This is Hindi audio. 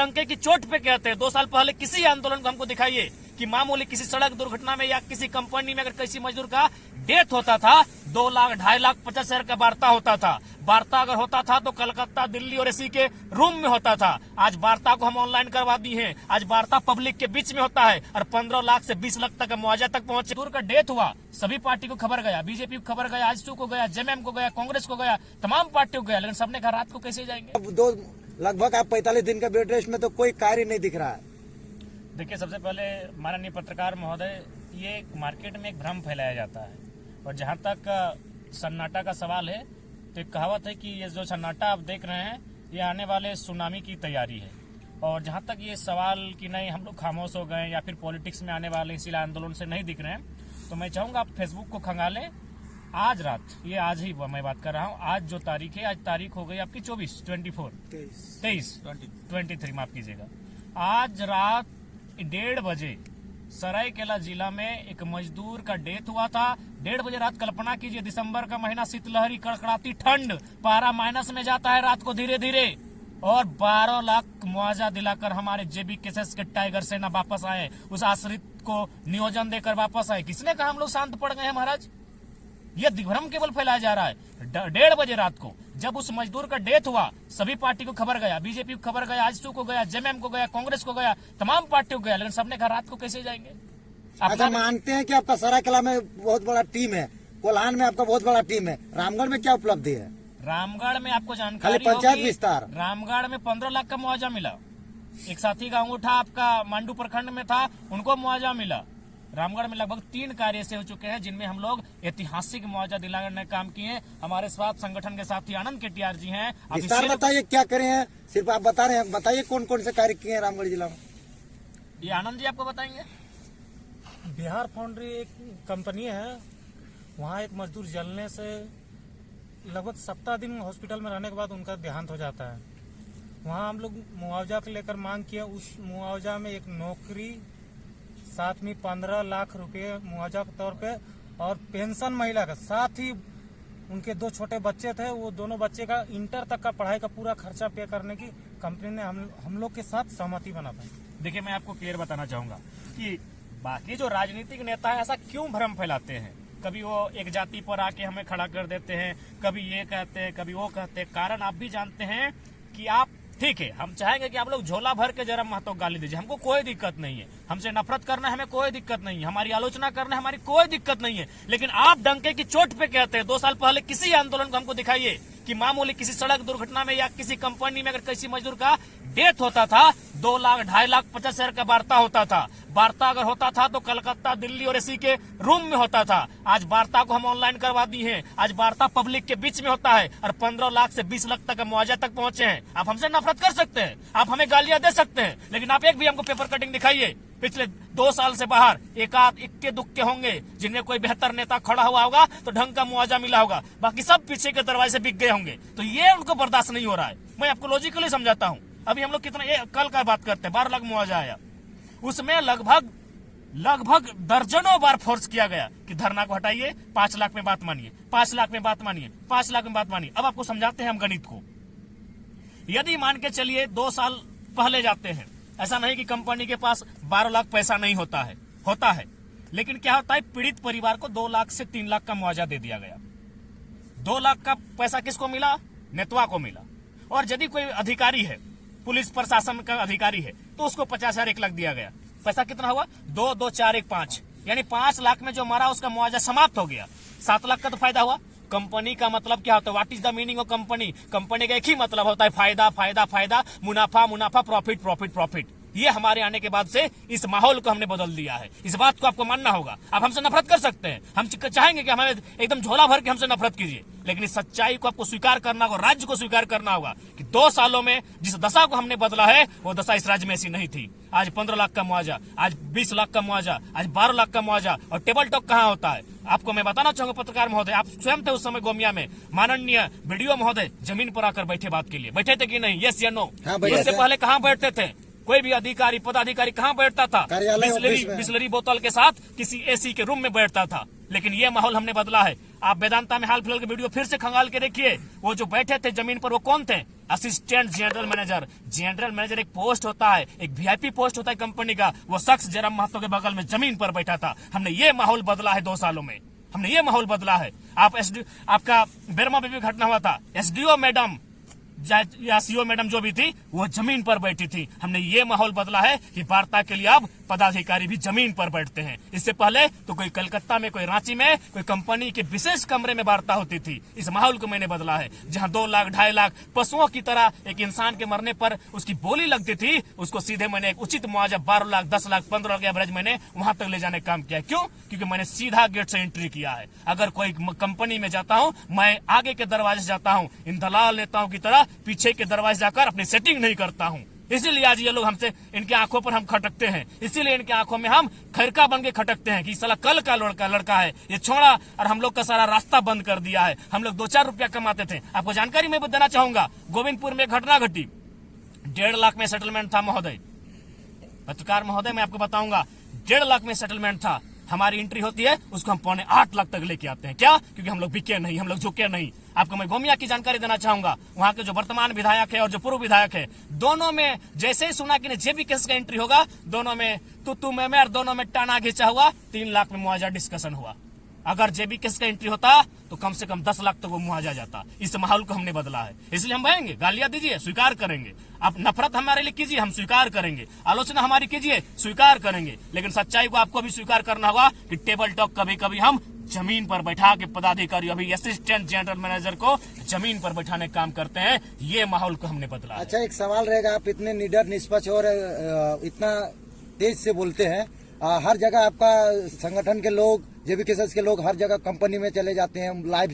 डंके की चोट पे कहते हैं। 2 साल पहले किसी आंदोलन को हमको दिखाइए कि मामूली किसी सड़क दुर्घटना में या किसी कंपनी में अगर किसी मजदूर का डेथ होता था 2 लाख 2.5 लाख 50 हजार का वार्ता होता था। वार्ता अगर होता था तो कलकत्ता, दिल्ली और एसी के रूम में होता था। आज वार्ता को हम ऑनलाइन करवा दी है। आज वार्ता पब्लिक के बीच में होता है और 15 लाख से 20 लाख तक का मुआवजा तक पहुंचे। मजदूर का डेथ हुआ, सभी पार्टी को खबर गया, बीजेपी को खबर गया, आजसू को गया, जेएमएम को गया, कांग्रेस को गया, तमाम पार्टियों को गया, लेकिन सबने कहा रात को कैसे जाएंगे। अब लगभग आप 45 दिन का बेड रेस्ट में तो कोई कार्य नहीं दिख रहा है। देखिए, सबसे पहले माननीय पत्रकार महोदय, ये मार्केट में एक भ्रम फैलाया जाता है और जहां तक सन्नाटा का सवाल है तो एक कहावत है कि ये जो सन्नाटा आप देख रहे हैं ये आने वाले सुनामी की तैयारी है। और जहां तक ये सवाल कि नहीं हम लोग खामोश हो गए या फिर पॉलिटिक्स में आने वाले इसीलिए आंदोलन से नहीं दिख रहे हैं, तो मैं चाहूंगा आप फेसबुक को खंगालें। आज रात, ये आज ही मैं बात कर रहा हूँ, आज जो तारीख है, आज तारीख हो गई आपकी 23 माफ कीजिएगा। आज रात 1:30 बजे सरायकेला जिला में एक मजदूर का डेथ हुआ था। 1:30 बजे रात, कल्पना कीजिए, दिसंबर का महीना, शीतलहरी, कड़कड़ाती ठंड, पारा माइनस में जाता है रात को धीरे धीरे, और 12 लाख मुआवजा दिलाकर हमारे जेबी केसेस के टाइगर सेना वापस आए, उस आश्रित को नियोजन देकर वापस आए। किसने कहा हम लोग शांत पड़ गए हैं महाराज? यह दिग्भ्रम केवल फैलाया जा रहा है। 1:30 बजे रात को जब उस मजदूर का डेथ हुआ, सभी पार्टी को खबर गया, बीजेपी को खबर गया, आजसू को गया, जेएमएम को गया, कांग्रेस को गया, तमाम पार्टियों को गया, लेकिन सबने कहा रात को कैसे जाएंगे। अच्छा, मानते हैं कि आपका सरायकेला में बहुत बड़ा टीम है, कोल्हान में आपका बहुत बड़ा टीम है, रामगढ़ में क्या उपलब्धि है? रामगढ़ में आपको जानकारी पंचायत विस्तार, रामगढ़ में 15 लाख का मुआवजा मिला। एक साथी का अंगूठा आपका मांडू प्रखंड में था, उनको मुआवजा मिला। रामगढ़ में लगभग 3 कार्य ऐसे हो चुके हैं जिनमें हम लोग ऐतिहासिक मुआवजा दिलाने का काम किए हैं। हमारे स्वास्थ्य संगठन के साथी आनंद केटीआर जी हैं। विस्तार बताइए, क्या करे हैं? सिर्फ आप बता रहे हैं, बताइए कौन कौन से कार्य किए हैं रामगढ़ जिला में। ये आनंद जी आपको बताएंगे। बिहार फाउंड्री एक कंपनी है, वहाँ एक मजदूर जलने से लगभग 17 दिन हॉस्पिटल में रहने के बाद उनका देहांत हो जाता है। वहाँ हम लोग मुआवजा को लेकर मांग किया। उस मुआवजा में एक नौकरी, साथ में 15 लाख रुपए मुआवजा के तौर पे, और पेंशन महिला का, साथ ही उनके 2 छोटे बच्चे थे, वो दोनों बच्चे का इंटर तक का पढ़ाई का पूरा खर्चा पे करने की कंपनी ने हम लोग के साथ सहमति बना पाई। देखिए, मैं आपको क्लियर बताना चाहूंगा कि बाकी जो राजनीतिक नेता है ऐसा क्यों भ्रम फैलाते हैं। कभी वो एक जाति पर आके हमें खड़ा कर देते हैं, कभी ये कहते हैं, कभी वो कहते हैं। कारण आप भी जानते हैं कि आप, ठीक है, हम चाहेंगे कि आप लोग झोला भर के जरा महतो गाली दीजिए, हमको कोई दिक्कत नहीं है। हमसे नफरत करना हमें कोई दिक्कत नहीं है, हमारी आलोचना करना हमारी कोई दिक्कत नहीं है, लेकिन आप डंके की चोट पे कहते हैं। 2 साल पहले किसी आंदोलन को हमको दिखाइए कि मामूली किसी सड़क दुर्घटना में या किसी कंपनी में अगर किसी मजदूर का डेथ होता था 2 लाख 2.5 लाख 50 हजार का वार्ता होता था। वार्ता अगर होता था तो कलकत्ता, दिल्ली और एसी के रूम में होता था। आज वार्ता को हम ऑनलाइन करवा दी है। आज वार्ता पब्लिक के बीच में होता है और 15 लाख से 20 लाख तक का मुआवजा तक पहुंचे हैं। आप हमसे नफरत कर सकते हैं, आप हमें गालियां दे सकते हैं, लेकिन आप एक भी हमको पेपर कटिंग दिखाइए पिछले 2 साल से बाहर। एकाध इक्के दुक्के होंगे जिनमें कोई बेहतर नेता खड़ा हुआ होगा तो ढंग का मुआवजा मिला होगा, बाकी सब पीछे के दरवाजे से बिक गए होंगे। तो ये उनको बर्दाश्त नहीं हो रहा है। मैं आपको लॉजिकली समझाता हूँ। अभी हम लोग कितना, कल का बात करते हैं, 12 लाख मुआवजा आया, उसमें लगभग दर्जनों बार फोर्स किया गया कि धरना को हटाइए, 5 लाख में बात मानिए, 5 लाख में बात मानिए, 5 लाख में बात मानिए। अब आपको समझाते हैं हम गणित को। यदि मान के चलिए 2 साल पहले जाते हैं, ऐसा नहीं कि कंपनी के पास 12 लाख पैसा नहीं होता है, होता है, लेकिन क्या होता है, पीड़ित परिवार को 2 लाख से 3 लाख का मुआवजा दे दिया गया। 2 लाख का पैसा किसको मिला? नेतवा को मिला। और यदि कोई अधिकारी है, पुलिस प्रशासन का अधिकारी है, तो उसको 50,000 1 लाख दिया गया। पैसा कितना हुआ? 2, 2, 4, 1, 5, यानी 5 लाख में जो मरा उसका मुआवजा समाप्त हो गया। 7 लाख का तो फायदा हुआ। कंपनी का मतलब क्या होता है? What is the meaning of company? Company का एक ही मतलब होता है फायदा, फायदा, फायदा, मुनाफा, मुनाफा, प्रॉफिट, प्रॉफिट, प्रॉफिट। ये हमारे आने के बाद से इस माहौल को हमने बदल दिया है। इस बात को आपको मानना होगा। आप हमसे नफरत कर सकते हैं, हम चाहेंगे कि हमें एकदम झोला भर के हमसे नफरत कीजिए, लेकिन इस सच्चाई को आपको स्वीकार करना होगा, राज्य को स्वीकार करना होगा कि 2 सालों में जिस दशा को हमने बदला है वो दशा इस राज्य में ऐसी नहीं थी। आज 15 लाख का मुआवजा, आज 20 लाख का मुआवजा, आज 12 लाख का मुआवजा, और टेबल टॉक कहाँ होता है? आपको मैं बताना चाहूंगा पत्रकार महोदय, आप स्वयं थे उस समय गोमिया में, माननीय वीडियो महोदय जमीन पर आकर बैठे, बात के लिए बैठे थे कि नहीं? यस या नो? इससे पहले कहाँ बैठते थे? कोई भी अधिकारी, पदाधिकारी कहाँ बैठता था? बिस्लरी बोतल के साथ किसी एसी के रूम में बैठता था। लेकिन ये माहौल हमने बदला है। आप वेदांता में हाल फिलहाल के वीडियो फिर से खंगाल के देखिए, वो जो बैठे थे जमीन पर वो कौन थे? Assistant general manager. General manager एक पोस्ट होता है, एक वीआईपी पोस्ट होता है कंपनी का। वो शख्स जयराम महतो के बगल में जमीन पर बैठा था। हमने ये माहौल बदला है 2 सालों में, हमने ये माहौल बदला है। आपका बेरमा में भी घटना हुआ था, एसडीओ मैडम या सीओ मैडम जो भी थी वो जमीन पर बैठी थी। हमने ये माहौल बदला है कि वार्ता के लिए अब पदाधिकारी भी जमीन पर बैठते हैं। इससे पहले तो कोई कलकत्ता में, कोई रांची में, कोई कंपनी के विशेष कमरे में वार्ता होती थी। इस माहौल को मैंने बदला है, जहां 2 लाख 2.5 लाख पशुओं की तरह एक इंसान के मरने पर उसकी बोली लगती थी, उसको सीधे मैंने एक उचित मुआवजा 12 लाख 10 लाख 15 लाख एवरेज मैंने वहां तक ले जाने का काम किया। क्यों? क्योंकि मैंने सीधा गेट से एंट्री किया है। अगर कोई कंपनी में जाता हूं, मैं आगे के दरवाजे से जाता हूं, इन दलाल नेताओं की तरह पीछे के दरवाजे जाकर अपनी सेटिंग नहीं करता हूं। इसीलिए आज ये लोग हमसे, इनके आंखों पर हम खटकते हैं, इसीलिए इनके आंखों में हम खैरका बन के खटकते हैं कि साला कल का लड़का है ये छोड़ा, और हम लोग का सारा रास्ता बंद कर दिया है। हम लोग 2-4 रुपया कमाते थे। आपको जानकारी मैं देना चाहूंगा, गोविंदपुर में घटना घटी, 1.5 लाख में सेटलमेंट था महोदय, पत्रकार महोदय मैं आपको बताऊंगा, 1.5 लाख में सेटलमेंट था। हमारी एंट्री होती है, उसको हम 7.25 लाख तक लेके आते हैं। क्या? क्योंकि हम लोग बिके नहीं, हम लोग झुके नहीं। आपको मैं गोमिया की जानकारी देना चाहूंगा, वहां के जो वर्तमान विधायक है और जो पूर्व विधायक है, दोनों में जैसे ही सुना कि जेबी केस का एंट्री होगा, दोनों में तू मैं और दोनों में टाना घिंचा हुआ, 3 लाख में मुआवजा डिस्कशन हुआ। अगर जेबी केस का एंट्री होता तो कम से कम 10 लाख तक वो मुआवजा जाता। इस माहौल को हमने बदला है, इसलिए हम बहेंगे, गालियां दीजिए, स्वीकार करेंगे। आप नफरत हमारे लिए कीजिए, हम स्वीकार करेंगे। आलोचना हमारी कीजिए, स्वीकार करेंगे। लेकिन सच्चाई को आपको भी स्वीकार करना होगा कि टेबल टॉक कभी कभी हम जमीन पर बैठा के पदाधिकारी, अभी असिस्टेंट जनरल मैनेजर को जमीन पर बैठाने का काम करते हैं। ये माहौल को हमने बदला है। अच्छा, एक सवाल रहेगा, आप इतने निडर, निष्पक्ष और इतना तेज से बोलते हैं, हर जगह आपका संगठन के लोग, जेबी केसेस के लोग हर जगह कंपनी में चले जाते हैं, लाइव